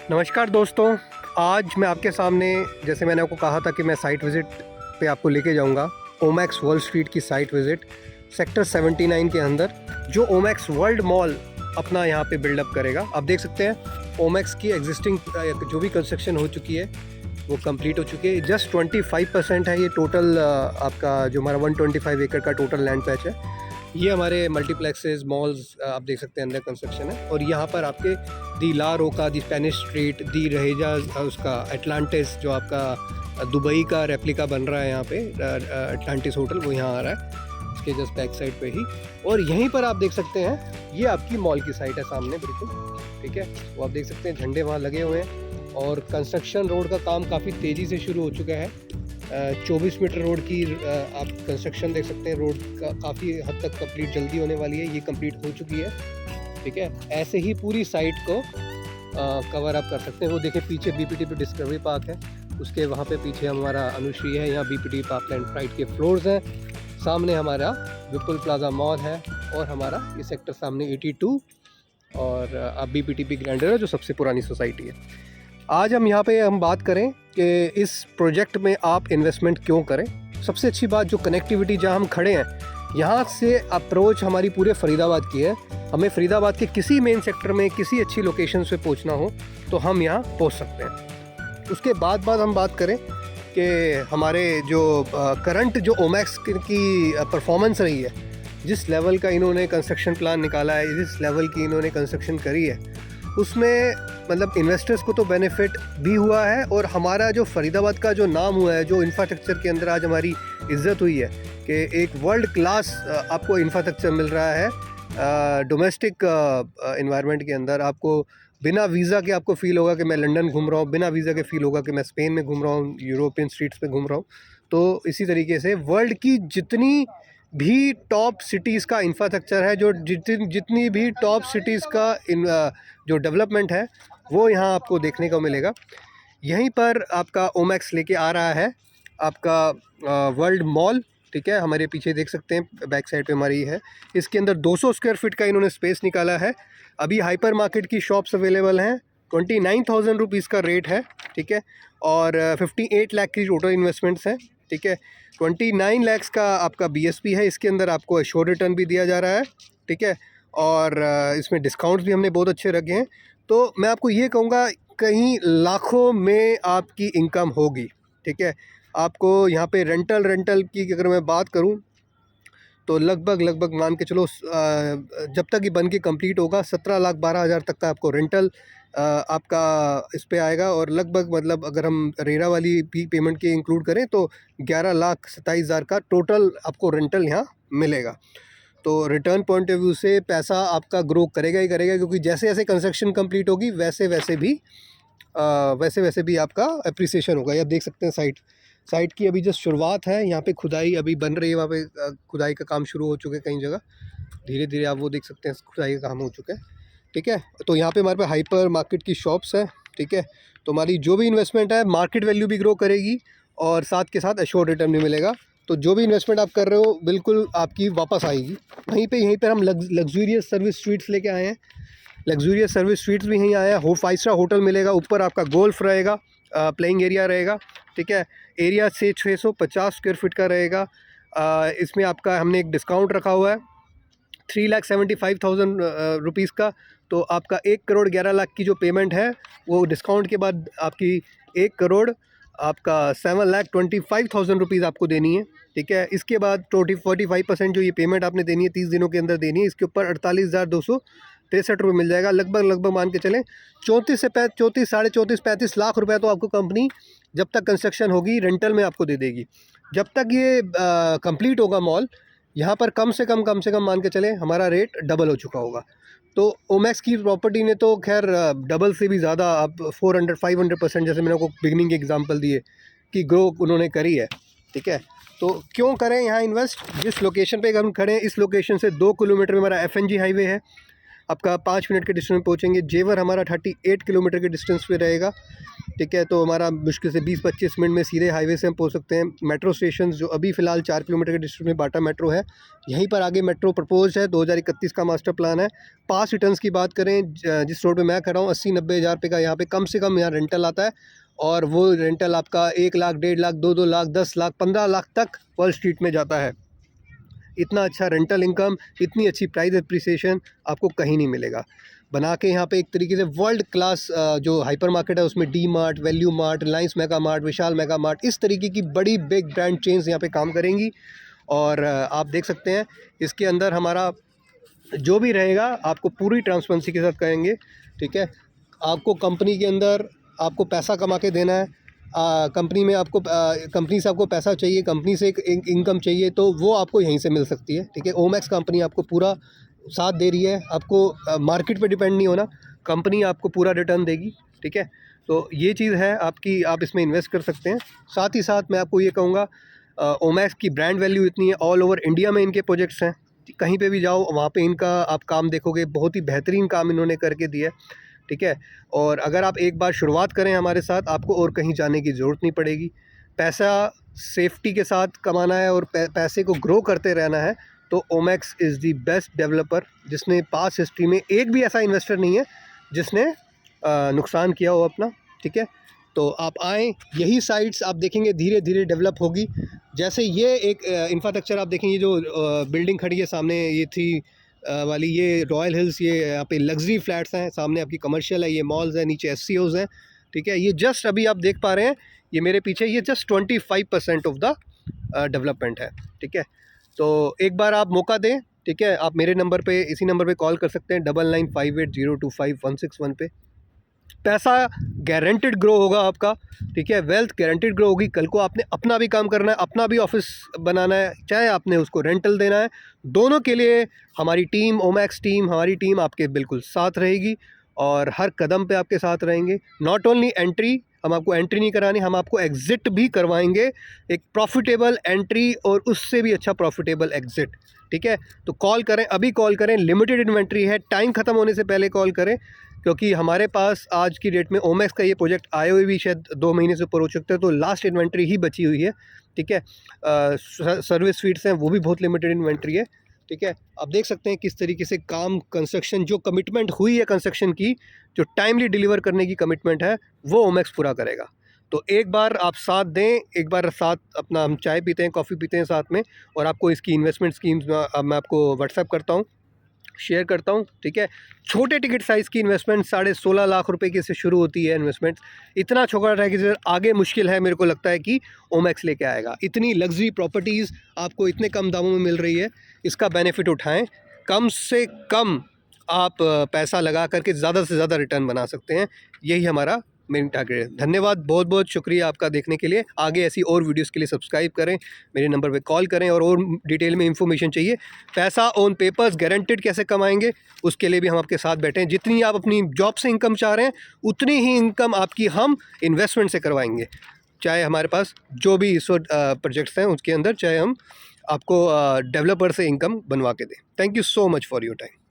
नमस्कार दोस्तों। आज मैं आपके सामने, जैसे मैंने आपको कहा था कि मैं साइट विज़िट पे आपको लेके जाऊंगा, ओमैक्स वर्ल्ड स्ट्रीट की साइट विज़िट सेक्टर 79 के अंदर, जो ओमैक्स वर्ल्ड मॉल अपना यहाँ पे बिल्डअप करेगा। आप देख सकते हैं ओमैक्स की एग्जिस्टिंग जो भी कंस्ट्रक्शन हो चुकी है वो कंप्लीट हो चुकी है। जस्ट 25% है ये टोटल आपका जो हमारा 125 एकड़ का टोटल लैंड पैच है। ये हमारे मल्टीप्लेक्सेस मॉल्स आप देख सकते हैं अंदर कंस्ट्रक्शन है। और यहाँ पर आपके दी ला रोका, दी स्पेनिश स्ट्रीट, दी रहेजा, उसका एटलांटिस जो आपका दुबई का रेप्लिका बन रहा है यहाँ पे, एटलांटिस होटल, वो यहाँ आ रहा है इसके जस्ट बैक साइड पे ही। और यहीं पर आप देख सकते हैं ये आपकी मॉल की साइट है सामने बिल्कुल, ठीक है। वो आप देख सकते हैं झंडे वहाँ लगे हुए हैं और कंस्ट्रक्शन रोड का काम काफ़ी तेज़ी से शुरू हो चुका है। 24 मीटर रोड की आप कंस्ट्रक्शन देख सकते हैं। रोड का काफ़ी हद तक कंप्लीट जल्दी होने वाली है, ये कंप्लीट हो चुकी है, ठीक है। ऐसे ही पूरी साइट को कवर अप कर सकते हैं। वो देखिए पीछे बीपीटी पे डिस्कवरी पार्क है, उसके वहाँ पे पीछे हमारा अनुश्री है, यहाँ बीपीटी पार्क लैंड फ्राइट के फ्लोर्स हैं। सामने हमारा विपुल प्लाजा मॉल है और हमारा ये सेक्टर सामने 82 और अब बीपीटीपी ग्रैंडर है जो सबसे पुरानी सोसाइटी है। आज हम बात करें कि इस प्रोजेक्ट में आप इन्वेस्टमेंट क्यों करें। सबसे अच्छी बात जो कनेक्टिविटी, जहां हम खड़े हैं यहाँ से अप्रोच हमारी पूरे फरीदाबाद की है। हमें फरीदाबाद के किसी मेन सेक्टर में किसी अच्छी लोकेशन से पहुंचना हो तो हम यहाँ पहुंच सकते हैं। उसके बाद हम बात करें कि हमारे जो करंट जो ओमैक्स की परफॉर्मेंस रही है, जिस लेवल का इन्होंने कंस्ट्रक्शन प्लान निकाला है, जिस लेवल की इन्होंने कंस्ट्रक्शन करी है, उसमें मतलब इन्वेस्टर्स को तो बेनिफिट भी हुआ है और हमारा जो फरीदाबाद का जो नाम हुआ है, जो इंफ्रास्ट्रक्चर के अंदर आज हमारी इज्जत हुई है कि एक वर्ल्ड क्लास आपको इंफ्रास्ट्रक्चर मिल रहा है डोमेस्टिक इन्वायरमेंट के अंदर। आपको बिना वीज़ा के आपको फ़ील होगा कि मैं लंदन घूम रहा हूँ, बिना वीज़ा के फ़ील होगा कि मैं स्पेन में घूम रहा हूँ, यूरोपियन स्ट्रीट्स में घूम रहा हूँ। तो इसी तरीके से वर्ल्ड की जितनी भी टॉप सिटीज़ का इंफ्रास्ट्रक्चर है, जो जितनी भी टॉप सिटीज़ का जो डेवलपमेंट है वो यहाँ आपको देखने को मिलेगा। यहीं पर आपका ओमैक्स लेके आ रहा है आपका वर्ल्ड मॉल, ठीक है। हमारे पीछे देख सकते हैं बैक साइड पे हमारी है, इसके अंदर 200 स्क्वायर फीट का इन्होंने स्पेस निकाला है। अभी हाइपर मार्केट की शॉप्स अवेलेबल हैं, 29,000 रुपीज़ का रेट है, ठीक है। और 58 लाख की टोटल इन्वेस्टमेंट्स हैं, ठीक है। 29 लाख का आपका बीएसपी है, इसके अंदर आपको एश्योर रिटर्न भी दिया जा रहा है, ठीक है। और इसमें डिस्काउंट्स भी हमने बहुत अच्छे रखे हैं। तो मैं आपको ये कहूँगा कहीं लाखों में आपकी इनकम होगी, ठीक है। आपको यहाँ पे रेंटल की अगर मैं बात करूँ तो लगभग मान के चलो जब तक ये बन के कंप्लीट होगा 17 लाख 12 हज़ार तक का आपको रेंटल आपका इस पे आएगा। और लगभग मतलब अगर हम रेरा वाली भी पेमेंट के इंक्लूड करें तो 11 लाख 27 हज़ार का टोटल आपको रेंटल यहाँ मिलेगा। तो रिटर्न पॉइंट ऑफ व्यू से पैसा आपका ग्रो करेगा ही करेगा, क्योंकि जैसे जैसे कंस्ट्रक्शन कंप्लीट होगी वैसे वैसे भी आपका अप्रिसिएशन होगा। ये आप देख सकते हैं साइट की अभी जस्ट शुरुआत है, यहाँ पे खुदाई अभी बन रही है, वहाँ पे खुदाई का काम शुरू हो चुका है कई जगह, धीरे धीरे आप वो देख सकते हैं खुदाई का काम हो चुका है, ठीक है। तो यहाँ पे हमारे पास हाइपर मार्केट की शॉप्स है, ठीक है। तो हमारी जो भी इन्वेस्टमेंट है मार्केट वैल्यू भी ग्रो करेगी और साथ के साथ एश्योर रिटर्न भी मिलेगा। तो जो भी इन्वेस्टमेंट आप कर रहे हो बिल्कुल आपकी वापस आएगी। यहीं पर हम लग्जूरियस सर्विस स्वीट्स लेके आए हैं। लग्जूरियस सर्विस स्वीट्स भी यहीं आया है। 5 स्टार होटल मिलेगा, ऊपर आपका गोल्फ रहेगा, प्लेइंग एरिया रहेगा, ठीक है। एरिया से 650 स्क्वायर फीट का रहेगा। इसमें आपका हमने एक डिस्काउंट रखा हुआ है 3,75,000 रुपीज़ का। तो आपका 1 करोड़ 11 लाख की जो पेमेंट है वो डिस्काउंट के बाद आपकी 1 करोड़ आपका 7,25,000 रुपीज़ आपको देनी है, ठीक है। इसके बाद 45% जो ये पेमेंट आपने देनी है 30 दिनों के अंदर देनी है, इसके ऊपर 48,263 रुपये मिल जाएगा। लगभग मान के चलें 34 से 34 साढ़े 35 लाख रुपए तो आपको कंपनी जब तक कंस्ट्रक्शन होगी रेंटल में आपको दे देगी। जब तक ये कंप्लीट होगा मॉल, यहाँ पर कम से कम मान के चलें हमारा रेट डबल हो चुका होगा। तो ओमैक्स की प्रॉपर्टी ने तो खैर डबल से भी ज़्यादा अब 400-500% जैसे मैंने आपको बिगनिंग के एग्जांपल दिए कि ग्रो उन्होंने करी है, ठीक है। तो क्यों करें यहाँ इन्वेस्ट। जिस लोकेशन पे अगर हम खड़े हैं, इस लोकेशन से 2 किलोमीटर में हमारा FNG हाईवे है, आपका 5 मिनट के डिस्टेंस में पहुँचेंगे। जेवर हमारा 38 किलोमीटर के डिस्टेंस पे रहेगा। ठीक है। तो हमारा मुश्किल से 20-25 मिनट में सीधे हाईवे से हम पहुंच सकते हैं। मेट्रो स्टेशन जो अभी फ़िलहाल 4 किलोमीटर के डिस्टेंस में बाटा मेट्रो है, यहीं पर आगे मेट्रो प्रपोज है, 2031 का मास्टर प्लान है। पास रिटर्न्स की बात करें, जिस रोड पे मैं खड़ा हूँ 80-90 हज़ार रुपये का यहाँ पे कम से कम यहाँ रेंटल आता है, और वो रेंटल आपका 1 लाख, 1.5 लाख, 2-2 लाख, 10 लाख, 15 लाख तक वर्ल्ड स्ट्रीट में जाता है। इतना अच्छा रेंटल इनकम, इतनी अच्छी प्राइस एप्रिसिएशन आपको कहीं नहीं मिलेगा। बना के यहाँ पे एक तरीके से वर्ल्ड क्लास जो हाइपर मार्केट है उसमें D Mart, Value Mart, Reliance Mega Mart, Vishal Mega Mart, इस तरीके की बड़ी बिग ब्रांड चेन्स यहाँ पे काम करेंगी। और आप देख सकते हैं इसके अंदर हमारा जो भी रहेगा आपको पूरी ट्रांसपेरेंसी के साथ करेंगे, ठीक है। आपको कंपनी के अंदर आपको पैसा कमा के देना है, कंपनी में आपको कंपनी से आपको पैसा चाहिए, कंपनी से एक इनकम चाहिए, तो वो आपको यहीं से मिल सकती है, ठीक है। ओमैक्स कंपनी आपको पूरा साथ दे रही है, आपको मार्केट पे डिपेंड नहीं होना, कंपनी आपको पूरा रिटर्न देगी, ठीक है। तो ये चीज़ है आपकी, आप इसमें इन्वेस्ट कर सकते हैं। साथ ही साथ मैं आपको ये कहूँगा, ओमैक्स की ब्रांड वैल्यू इतनी है, ऑल ओवर इंडिया में इनके प्रोजेक्ट्स हैं, कहीं पे भी जाओ वहाँ पे इनका आप काम देखोगे, बहुत ही बेहतरीन काम इन्होंने करके दिया है, ठीक है। और अगर आप एक बार शुरुआत करें हमारे साथ, आपको और कहीं जाने की ज़रूरत नहीं पड़ेगी। पैसा सेफ्टी के साथ कमाना है और पैसे को ग्रो करते रहना है, तो Omaxe is the best developer, जिसने पास हिस्ट्री में एक भी ऐसा इन्वेस्टर नहीं है जिसने नुकसान किया हो अपना, ठीक है। तो आप आएँ, यही साइट्स आप देखेंगे धीरे धीरे डेवलप होगी। जैसे ये एक इंफ्रास्ट्रक्चर आप देखेंगे, जो बिल्डिंग खड़ी है सामने, ये थी वाली, ये रॉयल हिल्स, ये यहाँ पे लग्जरी फ्लैट्स हैं, सामने आपकी कमर्शियल है, ये मॉल्स हैं, नीचे एफसीओज़ हैं, ठीक है। ये जस्ट अभी आप देख पा रहे हैं, ये मेरे पीछे, ये जस्ट 25% ऑफ द डेवलपमेंट है, ठीक है। तो एक बार आप मौका दें, ठीक है। आप मेरे नंबर पे, इसी नंबर पे कॉल कर सकते हैं, 9958025161 पे। पैसा गारंटेड ग्रो होगा आपका, ठीक है। वेल्थ गारंटेड ग्रो होगी। कल को आपने अपना भी काम करना है, अपना भी ऑफिस बनाना है, चाहे आपने उसको रेंटल देना है, दोनों के लिए हमारी टीम, ओमैक्स टीम, हमारी टीम आपके बिल्कुल साथ रहेगी और हर कदम पे आपके साथ रहेंगे। नॉट ओनली एंट्री, हम आपको एंट्री नहीं करानी, हम आपको एग्ज़िट भी करवाएंगे, एक प्रॉफिटेबल एंट्री और उससे भी अच्छा प्रॉफिटेबल एग्ज़िट, ठीक है। तो कॉल करें, अभी कॉल करें, लिमिटेड इन्वेंट्री है, टाइम ख़त्म होने से पहले कॉल करें, क्योंकि हमारे पास आज की डेट में ओमैक्स का ये प्रोजेक्ट आए हुए भी शायद 2 महीने से ऊपर हो चुकते हैं, तो लास्ट इन्वेंट्री ही बची हुई है, ठीक है। सर्विस स्वीट्स हैं, वो भी बहुत लिमिटेड इन्वेंट्री है, ठीक है। आप देख सकते हैं किस तरीके से काम, कंस्ट्रक्शन, जो कमिटमेंट हुई है कंस्ट्रक्शन की, जो टाइमली डिलीवर करने की कमिटमेंट है, वो ओमैक्स पूरा करेगा। तो एक बार आप साथ दें, एक बार साथ अपना, हम चाय पीते हैं, कॉफ़ी पीते हैं साथ में, और आपको इसकी इन्वेस्टमेंट स्कीम्स मैं आपको व्हाट्सएप करता हूँ, शेयर करता हूँ, ठीक है। छोटे टिकट साइज़ की इन्वेस्टमेंट 16.5 लाख रुपए की से शुरू होती है इन्वेस्टमेंट। इतना छोटा पैकेज आगे मुश्किल है, मेरे को लगता है कि ओमैक्स लेके आएगा। इतनी लग्जरी प्रॉपर्टीज़ आपको इतने कम दामों में मिल रही है, इसका बेनिफिट उठाएं। कम से कम आप पैसा लगा करके ज़्यादा से ज़्यादा रिटर्न बना सकते हैं, यही हमारा मेन टारगेट है। धन्यवाद, बहुत बहुत शुक्रिया आपका देखने के लिए। आगे ऐसी और वीडियोस के लिए सब्सक्राइब करें, मेरे नंबर पे कॉल करें, और डिटेल में इंफॉर्मेशन चाहिए, पैसा ऑन पेपर्स गारंटेड कैसे कमाएंगे, उसके लिए भी हम आपके साथ बैठे हैं। जितनी आप अपनी जॉब से इनकम चाह रहे हैं, उतनी ही इनकम आपकी हम इन्वेस्टमेंट से करवाएंगे। चाहे हमारे पास जो भी इस वक्त प्रोजेक्ट्स हैं उसके अंदर, चाहे हम आपको डेवलपर से इनकम बनवा के दें। Thank you so much for your time.